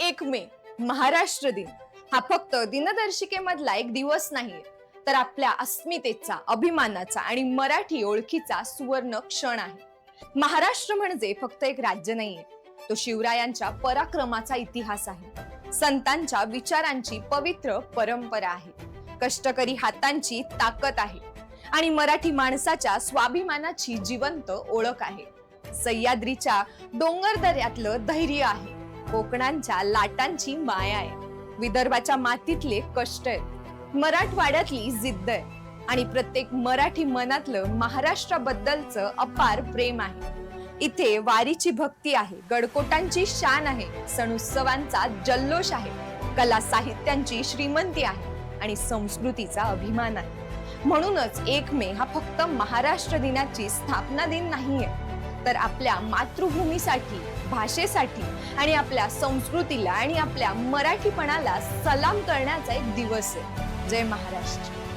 1 मे महाराष्ट्र दिन हा फक्त दिनदर्शिकेमधला एक दिवस नाहीये, तर आपल्या अस्मितेचा, अभिमानाचा आणि मराठी ओळखीचा सुवर्ण क्षण आहे। महाराष्ट्र म्हणजे फक्त एक राज्य नाहीये, तो शिवरायांच्या पराक्रमाचा इतिहास आहे, संतांच्या विचारांची पवित्र परंपरा आहे, कष्टकरी हातांची ताकद आहे आणि मराठी माणसाच्या स्वाभिमानाची जिवंत ओळख आहे। सह्याद्रीच्या डोंगरदऱ्यातलं धैर्य आहे, कोकणांच्या लाटांची माया आहे, विदर्भाच्या मातीतले कष्ट आहेत, मराठवाड्यातली जिद्द आहे आणि प्रत्येक मराठी मनातलं महाराष्ट्राबद्दलचं अपार प्रेम आहे। इथे वारीची भक्ती आहे, गडकोटांची शान आहे, सण उत्सवांचा जल्लोष आहे, कला साहित्यांची श्रीमंती आहे आणि संस्कृतीचा अभिमान आहे। म्हणूनच 1 मे हा फक्त महाराष्ट्र दिनाची स्थापना दिन नाहीये, तर आपल्या मातृभूमीसाठी, भाषेसाठी आणि आपल्या संस्कृतीला आणि आपल्या मराठीपणाला सलाम करण्याचा एक दिवस आहे। जय महाराष्ट्र।